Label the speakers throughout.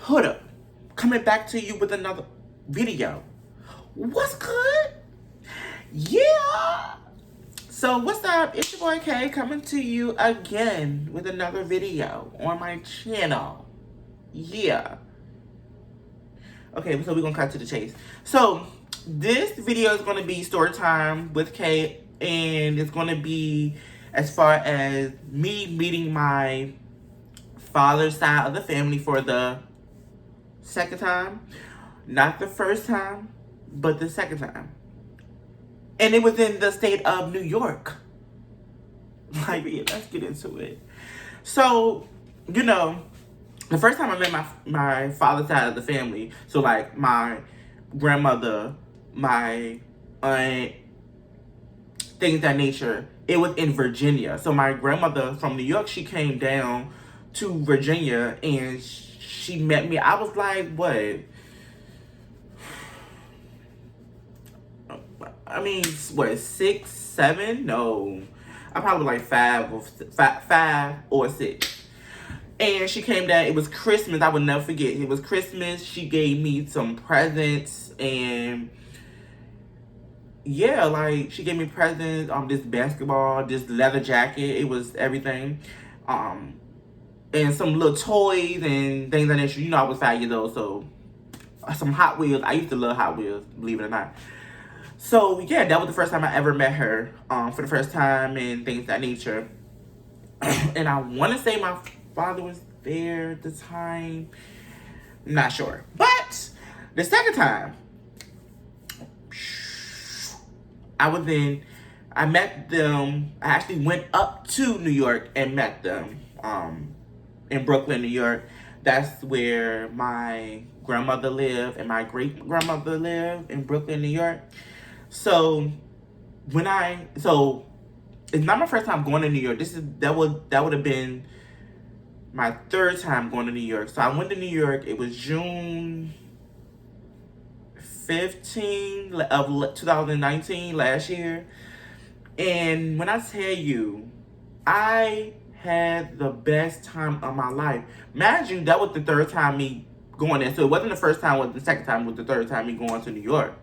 Speaker 1: Hold up. Coming back to you with another video. What's good? Yeah. So what's up? It's your boy Kay coming to you again with another video on my channel. Yeah. Okay, so we're gonna cut to the chase. So this video is gonna be story time with Kay, and it's gonna be as far as me meeting my father's side of the family for the second time. Not the first time, but the second time. And it was in the state of New York. Like, yeah, let's get into it. So, you know, the first time I met my father's side of the family, so like my grandmother, my aunt, things of that nature, it was in Virginia. So my grandmother from New York, she came down to Virginia and she met me. I was like, what? I mean, what, 6, 7? No. I probably like 5 or 6. And she came down. It was Christmas. I would never forget. It was Christmas. She gave me some presents. And yeah, like, she gave me presents. This basketball, this leather jacket. It was everything. And some little toys and things like that. You know, I was 5 years old. So some Hot Wheels. I used to love Hot Wheels, believe it or not. So yeah, that was the first time I ever met her for the first time and things of that nature. And I want to say my father was there at the time. Not sure. But the second time, I met them. I actually went up to New York and met them in Brooklyn, New York. That's where my grandmother lived and my great-grandmother lived, in Brooklyn, New York. So it's not my first time going to New York. That would have been my third time going to New York. So I went to New York. It was June 15 of 2019, last year. And when I tell you, I had the best time of my life. Imagine that was the third time me going there. So it wasn't the first time, it was the second time, it was the third time me going to New York.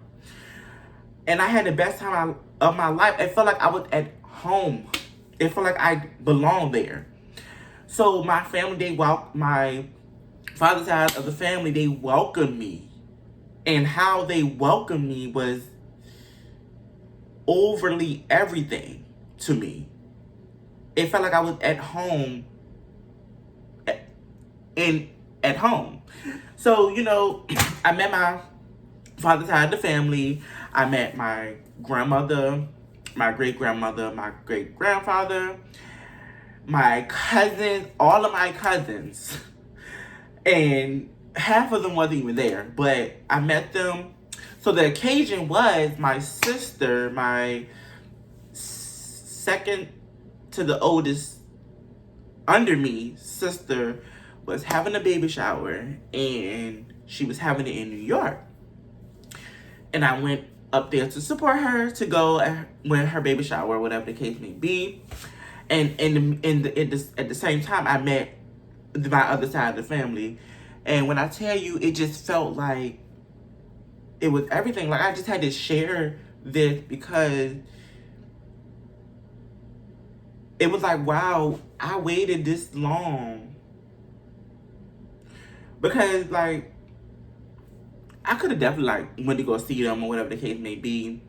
Speaker 1: And I had the best time of my life. It felt like I was at home. It felt like I belonged there. So my family, my father's side of the family, they welcomed me. And how they welcomed me was overly everything to me. It felt like I was at home. At home. So, you know, I met my father's side of the family. I met my grandmother, my great-grandmother, my great-grandfather, my cousins, all of my cousins. And half of them wasn't even there, but I met them. So the occasion was my sister, my second to the oldest under me sister, was having a baby shower, and she was having it in New York. And I went up there to support her, to go when her baby shower, whatever the case may be. And at the same time, I met my other side of the family. And when I tell you, it just felt like it was everything. Like, I just had to share this because it was like, wow, I waited this long. Because, like, I could have definitely, like, went to go see them or whatever the case may be.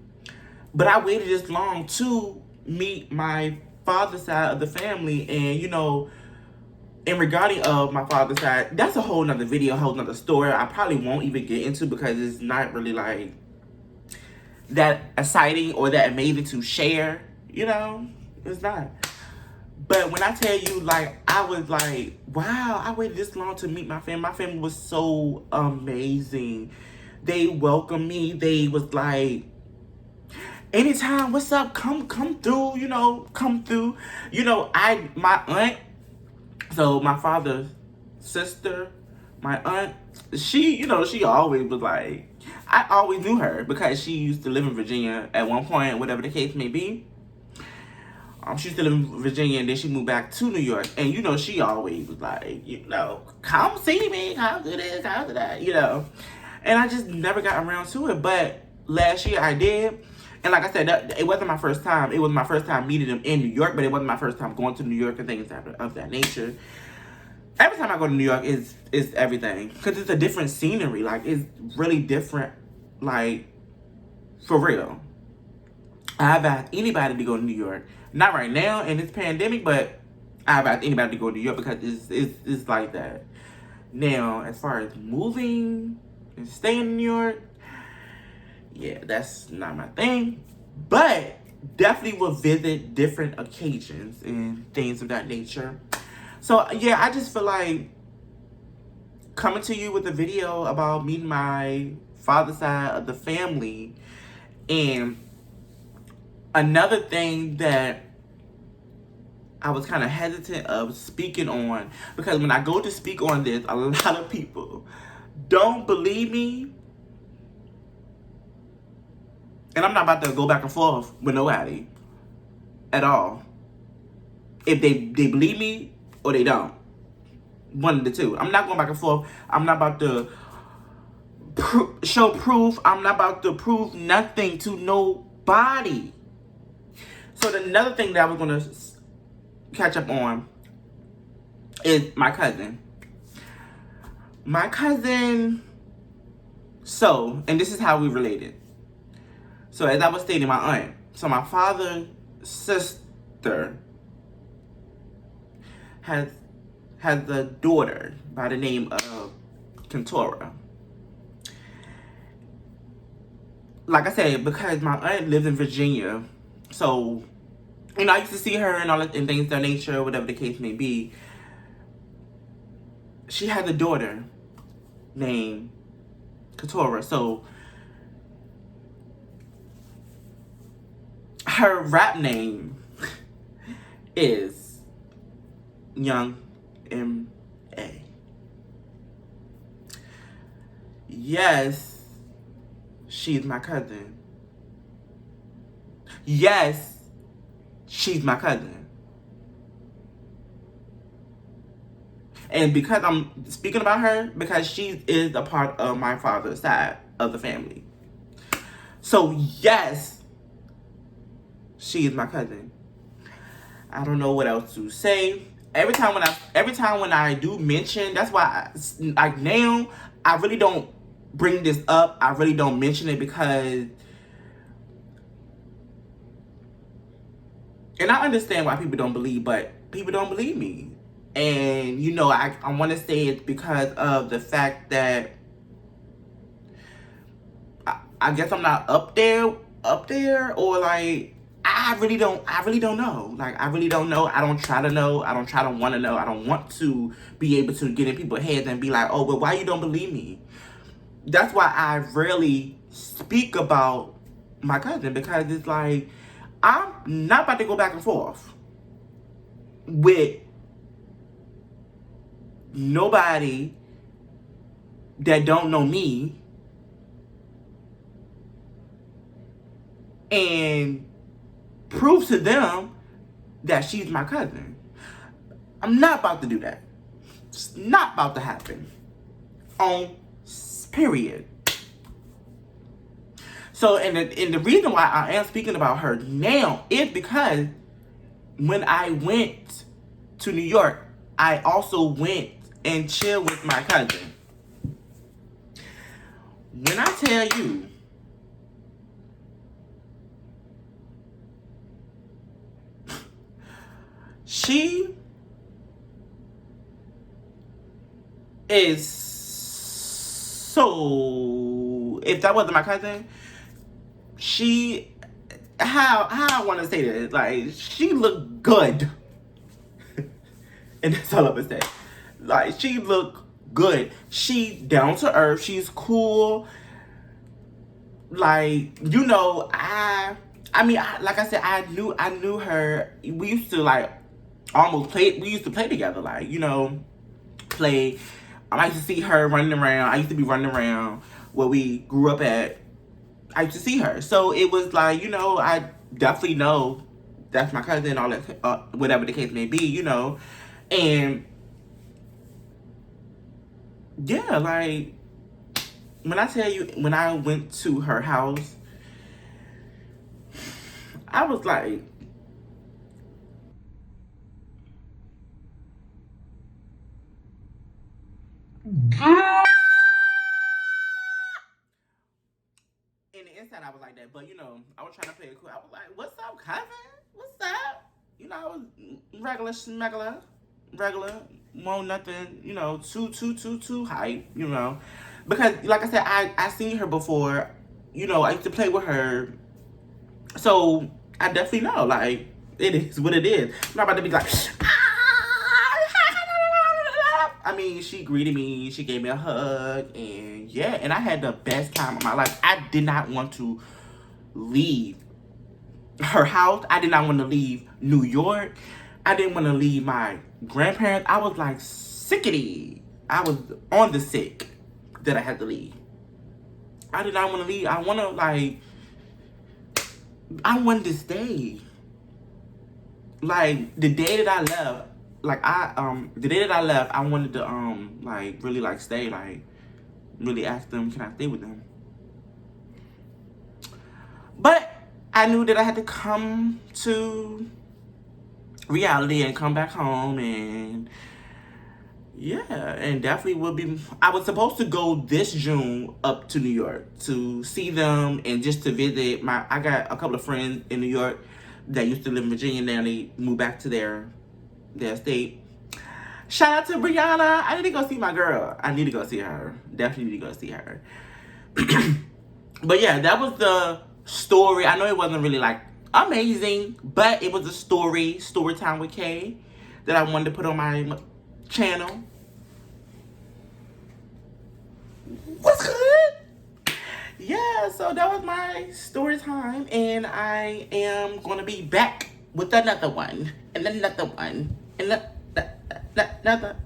Speaker 1: But I waited this long to meet my father's side of the family. And, you know, in regarding of my father's side, that's a whole nother video, a whole nother story I probably won't even get into because it's not really, like, that exciting or that amazing to share, you know? It's not. But when I tell you, like, I was like, wow, I waited this long to meet my family. My family was so amazing. They welcomed me. They was like, anytime, what's up? Come through, you know, come through. You know, my aunt, so my father's sister, my aunt, she, you know, she always was like, I always knew her because she used to live in Virginia at one point, whatever the case may be. She still in Virginia, and then she moved back to New York. And you know, she always was like, you know, come see me, come do this, come do that, you know. And I just never got around to it. But last year I did. And like I said, it wasn't my first time. It was my first time meeting them in New York, but it wasn't my first time going to New York and things of that nature. Every time I go to New York, it's everything. Because it's a different scenery. Like, it's really different, like, for real. I've asked anybody to go to New York. Not right now in this pandemic, but I've asked anybody to go to New York because it's like that. Now, as far as moving and staying in New York, yeah, that's not my thing. But definitely will visit different occasions and things of that nature. So, yeah, I just feel like coming to you with a video about meeting my father's side of the family. And another thing that I was kind of hesitant of speaking on, because when I go to speak on this, a lot of people don't believe me. And I'm not about to go back and forth with nobody at all. If they believe me or they don't. One of the two. I'm not going back and forth. I'm not about to show proof. I'm not about to prove nothing to nobody. So another thing that I was going to catch up on is my cousin. My cousin, so, and this is how we related. So as I was stating, my aunt. So my father's sister has a daughter by the name of Kentora. Like I said, because my aunt lives in Virginia, so, you know, I used to see her and all that, and things of that nature, whatever the case may be. She has a daughter named Kentora. So her rap name is Young M.A. Yes, she's my cousin. Yes, she's my cousin. And because I'm speaking about her, because she is a part of my father's side of the family. So yes, she is my cousin. I don't know what else to say. Every time when I do mention, that's why like now I really don't bring this up. I really don't mention it because, and I understand why people don't believe, but people don't believe me. And you know, I want to say it's because of the fact that I guess I'm not up there, or like I really don't know. Like, I really don't know. I don't try to know. I don't try to want to know. I don't want to be able to get in people's heads and be like, oh, well, why you don't believe me? That's why I rarely speak about my cousin, because it's like, I'm not about to go back and forth with nobody that don't know me and prove to them that she's my cousin. I'm not about to do that. It's not about to happen. On period. So, and the reason why I am speaking about her now is because when I went to New York, I also went and chilled with my cousin. When I tell you, she is so, if that wasn't my cousin, she, how I want to say this, like, she looked good. And that's all I'm going to say. Like, she looked good. She down to earth. She's cool. Like, you know, I mean, like I said, I knew her. We used to, like, almost play. We used to play together, like, you know, play. I used to see her running around. I used to be running around where we grew up at. I used to see her. So it was like, you know, I definitely know that's my cousin, all that, whatever the case may be, you know. And yeah, like, when I tell you, when I went to her house, I was like, in the inside, I was like that. But, you know, I was trying to play it cool. I was like, what's up, cousin? What's up? You know, I was regular, smuggler, regular, won't nothing, you know, too hype, you know. Because, like I said, I seen her before. You know, I used to play with her. So, I definitely know, like, it is what it is. I'm not about to be like, I mean, she greeted me, she gave me a hug, and yeah, and I had the best time of my life. I did not want to leave her house. I did not want to leave New York. I didn't want to leave my grandparents. I was like sickety. I was on the sick that I had to leave. I did not want to leave. I wanted to stay. Like, the day that I left, the day that I left, I wanted to, like, really, like, stay, like, really ask them, can I stay with them? But I knew that I had to come to reality and come back home, and yeah, and definitely would be. I was supposed to go this June up to New York to see them and just to visit I got a couple of friends in New York that used to live in Virginia. Now they moved back to their state. Shout out to Brianna. I need to go see my girl. I need to go see her. Definitely need to go see her. But yeah, that was the story. I know it wasn't really like amazing, but it was a story time with Kay, that I wanted to put on my channel. What's good? Yeah, so that was my story time, and I am gonna be back with another one, and another one, and another.